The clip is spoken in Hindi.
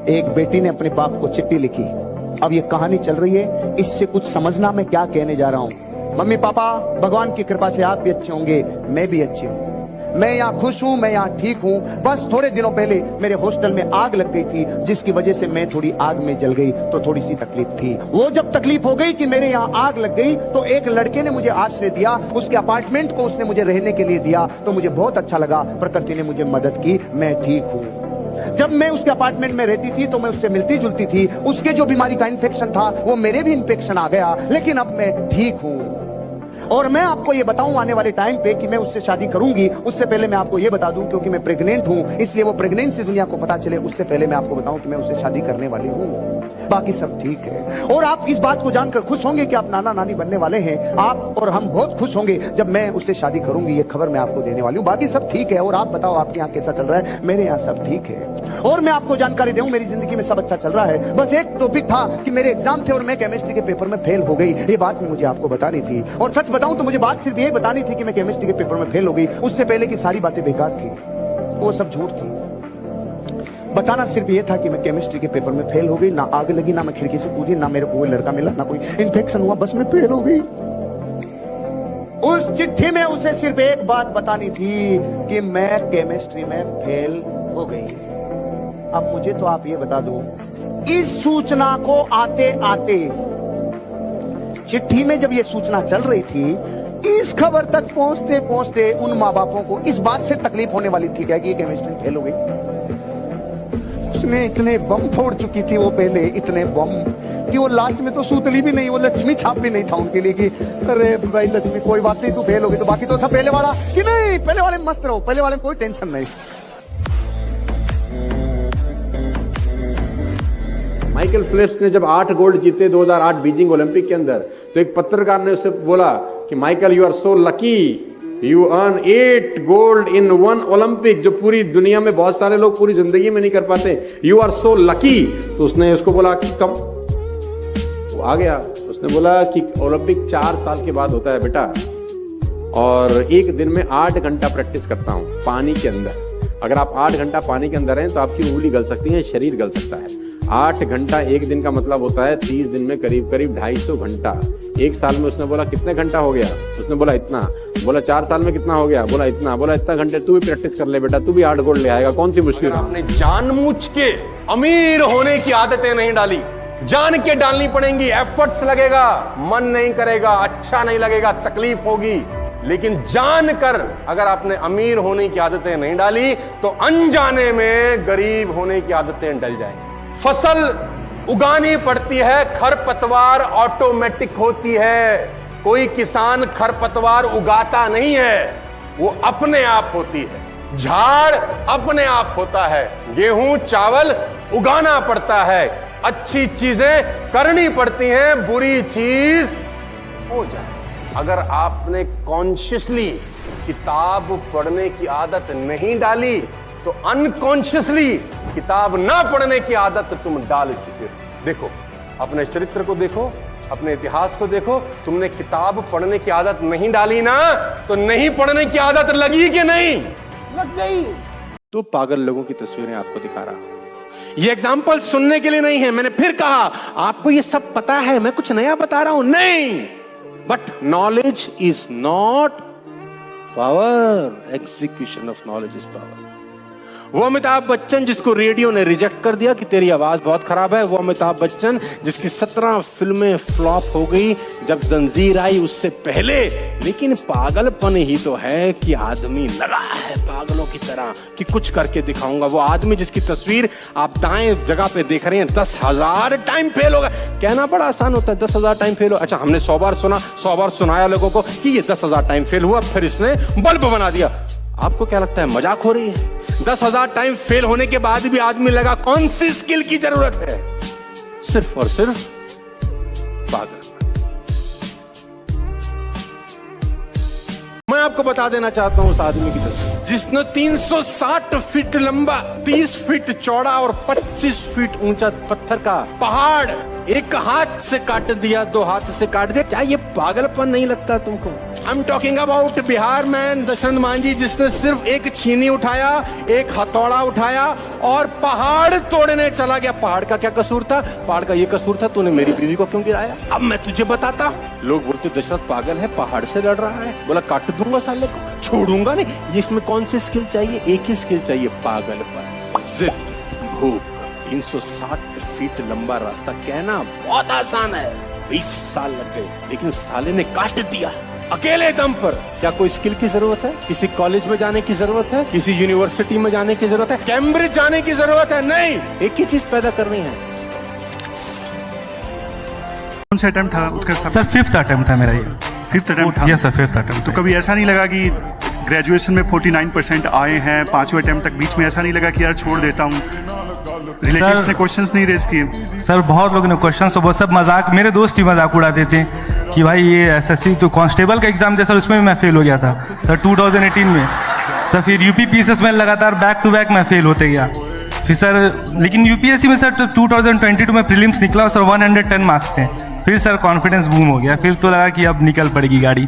एक बेटी ने अपने बाप को चिट्ठी लिखी। अब ये कहानी चल रही है, इससे कुछ समझना मैं क्या कहने जा रहा हूं। मम्मी पापा, भगवान की कृपा से आप भी अच्छे होंगे, मैं भी अच्छी हूं। मैं यहाँ खुश हूँ, मैं यहाँ ठीक हूँ। बस थोड़े दिनों पहले मेरे हॉस्टल में आग लग गई थी, जिसकी वजह से मैं थोड़ी आग में जल गई, तो थोड़ी सी तकलीफ थी। वो जब तकलीफ हो गई कि मेरे यहाँ आग लग गई, तो एक लड़के ने मुझे आश्रय दिया, उसके अपार्टमेंट को उसने मुझे रहने के लिए दिया, तो मुझे बहुत अच्छा लगा। प्रकृति ने मुझे मदद की, मैं ठीक हूँ। जब मैं उसके अपार्टमेंट में रहती थी तो मैं उससे मिलती जुलती थी। उसके जो बीमारी का इन्फेक्शन था वो मेरे भी इन्फेक्शन आ गया, लेकिन अब मैं ठीक हूँ। और मैं आपको ये बताऊं आने वाले टाइम पे कि मैं उससे शादी करूंगी, उससे पहले मैं आपको ये बता दूं, क्योंकि मैं प्रेग्नेंट हूं, इसलिए वो प्रेगनेंसी दुनिया को पता चले उससे पहले मैं आपको बताऊं कि मैं उससे शादी करने वाली हूं। बाकी सब ठीक है। और आप इस बात को जानकर खुश होंगे कि आप नाना नानी बनने वाले हैं। आप और हम बहुत खुश होंगे जब मैं उससे शादी करूंगी, ये खबर मैं आपको देने वाली हूं। बाकी सब ठीक है। और आप बताओ आपके यहाँ कैसा चल रहा है? मेरे यहाँ सब ठीक है। और मैं आपको जानकारी दूं, मेरी जिंदगी में सब अच्छा चल रहा है। बस एक टॉपिक था कि मेरे एग्जाम थे और मैं केमिस्ट्री के पेपर में फेल हो गई। ये बात मुझे आपको बतानी थी। और सच बताऊं तो मुझे बात सिर्फ यही बतानी थी कि मैं केमिस्ट्री के पेपर में फेल हो गई। उससे पहले की सारी बातें बेकार थी, वो सब झूठ थी। बताना सिर्फ ये था कि मैं केमिस्ट्री के पेपर में फेल हो गई। ना आग लगी, ना मैं खिड़की से कूदी, ना मेरे को कोई लड़का मिला, ना कोई इन्फेक्शन हुआ, बस मैं फेल हो गई। उस चिट्ठी में उसे सिर्फ एक बात बतानी थी कि मैं केमिस्ट्री में फेल हो गई। अब मुझे तो आप ये बता दो, इस सूचना को आते आते, चिट्ठी में जब ये सूचना चल रही थी, इस खबर तक पहुंचते पहुंचते उन माँ बापों को इस बात से तकलीफ होने वाली थी क्या कि ये केमिस्ट्री फेल हो गई। उसने इतने बम फोड़ चुकी थी वो पहले, इतने बम कि वो लास्ट में तो सूतली भी नहीं, वो लक्ष्मी छाप भी नहीं था उनके लिए कि अरे भाई लक्ष्मी कोई बात नहीं, तू फेल हो गई। तो बाकी तो सब पहले वाला कि नहीं, पहले वाले में मस्त रहो, पहले वाले में कोई टेंशन नहीं। माइकल फेल्प्स ने जब 8 गोल्ड जीते 2008 बीजिंग ओलंपिक के अंदर, तो एक पत्रकार ने उससे बोला कि Michael you are so lucky, you earn 8 gold in 1 Olympic, जो पूरी दुनिया में बहुत सारे लोग पूरी जिंदगी में नहीं कर पाते। You are so lucky. तो उसने उसको बोला कि कम, वो आ गया, उसने बोला कि ओलंपिक 4 साल के बाद होता है बेटा, और एक दिन में 8 घंटा प्रैक्टिस करता हूं पानी के अंदर। अगर आप 8 घंटा पानी के अंदर हैं तो आपकी उंगली गल सकती है, शरीर गल सकता है। 8 घंटा एक दिन का मतलब होता है 30 दिन में करीब करीब 250 घंटा। एक साल में उसने बोला कितने घंटा हो गया? उसने बोला इतना। बोला 4 साल में कितना हो गया? बोला इतना। बोला इतना घंटे तू भी प्रैक्टिस कर ले बेटा, तू भी 8 गोल्ड ले आएगा, कौन सी मुश्किल है। आपने जानबूझ के अमीर होने की आदतें नहीं डाली, जान के डालनी पड़ेंगी। एफर्ट्स लगेगा, मन नहीं करेगा, अच्छा नहीं लगेगा, तकलीफ होगी, लेकिन जानकर अगर आपने अमीर होने की आदतें नहीं डाली तो अनजाने में गरीब होने की आदतें डल जाएंगी। फसल उगानी पड़ती है, खरपतवार ऑटोमेटिक होती है। कोई किसान खरपतवार उगाता नहीं है, वो अपने आप होती है। झाड़ अपने आप होता है। गेहूं चावल उगाना पड़ता है, अच्छी चीजें करनी पड़ती हैं, बुरी चीज हो जाए। अगर आपने कॉन्शियसली किताब पढ़ने की आदत नहीं डाली तो अनकॉन्शियसली किताब ना पढ़ने की आदत तुम डाल चुके हो। देखो अपने चरित्र को देखो, अपने इतिहास को देखो, तुमने किताब पढ़ने की आदत नहीं डाली ना, तो नहीं पढ़ने की आदत लगी कि नहीं लग गई। तो पागल लोगों की तस्वीरें आपको दिखा रहा हूं। ये एग्जाम्पल सुनने के लिए नहीं है। मैंने फिर कहा आपको ये सब पता है, मैं कुछ नया बता रहा हूं नहीं। But knowledge is not power, execution of knowledge is power. वो अमिताभ बच्चन जिसको रेडियो ने रिजेक्ट कर दिया कि तेरी आवाज बहुत खराब है, वो अमिताभ बच्चन जिसकी 17 फिल्में फ्लॉप हो गई जब जंजीर आई उससे पहले, लेकिन पागलपन ही तो है कि आदमी लगा है पागलों की तरह कि कुछ करके दिखाऊंगा। वो आदमी जिसकी तस्वीर आप दाएं जगह पे देख रहे हैं, 10,000 टाइम फेल होगा। कहना बड़ा आसान होता है, 10,000 टाइम फेल हो। अच्छा हमने 100 बार सुना, 100 बार सुनाया लोगों को कि ये 10,000 टाइम फेल हुआ, फिर इसने बल्ब बना दिया। आपको क्या लगता है मजाक हो रही है? 10,000 टाइम फेल होने के बाद भी आदमी लगा, कौन सी स्किल की जरूरत है? सिर्फ और सिर्फ पागल। मैं आपको बता देना चाहता हूं उस आदमी की तस्वीर जिसने 360 फीट लंबा, 30 फीट चौड़ा और 25 फीट ऊंचा पत्थर का पहाड़ एक हाथ से काट दिया, 2 हाथ से काट दिया। क्या ये पागलपन नहीं लगता तुमको? I am talking about Bihar man Dashrath Manjhi, जिसने सिर्फ एक छीनी उठाया, एक हथौड़ा उठाया और पहाड़ तोड़ने चला गया। पहाड़ का क्या कसूर था? पहाड़ का ये कसूर था, तूने मेरी बीवी को क्यों गिराया? अब मैं तुझे बताता। लोग बोलते दशरथ पागल है, पहाड़ से लड़ रहा है। बोला काट दूंगा साले को, छोड़ूंगा नहीं। ये इसमें कौन सी स्किल चाहिए? एक ही स्किल चाहिए, पागलपन, जिद, भूख। 360 फीट लंबा रास्ता कहना बहुत आसान है, 20 साल लग गए, लेकिन साले ने काट दिया अकेले दम पर। क्या कोई स्किल की जरूरत है? किसी कॉलेज में जाने की जरूरत है? किसी यूनिवर्सिटी में जाने की जरूरत है? कैम्ब्रिज जाने की जरूरत है? नहीं, एक ही चीज पैदा करनी है। कौन सा अटेम्प्ट था उत्कर्ष साहब? सर 5th अटेम्प्ट था मेरा ये। 5th अटेम्प्ट था? Yes sir 5th attempt. तो कभी ऐसा नहीं लगा कि ग्रेजुएशन में 49% आए हैं, 5वें अटेम्प्ट तक, बीच में ऐसा नहीं लगा कि यार छोड़ देता हूँ? रिलेटिव्स ने क्वेश्चंस नहीं रेज किए? सर बहुत लोगों ने क्वेश्चन तो बहुत सब मजाक, मेरे दोस्त ही मजाक उड़ाते थे कि भाई ये एसएससी तो कांस्टेबल का एग्जाम था सर, उसमें भी मैं फेल हो गया था सर 2018 में। सर फिर यूपी पीसीएस में लगातार बैक टू बैक मैं फेल होते गया फिर सर। लेकिन यूपीएससी में सर 2022 में प्रीलिम्स निकला और सर 110 मार्क्स थे। फिर सर कॉन्फिडेंस बूम हो गया, फिर तो लगा कि अब निकल पड़ेगी गाड़ी।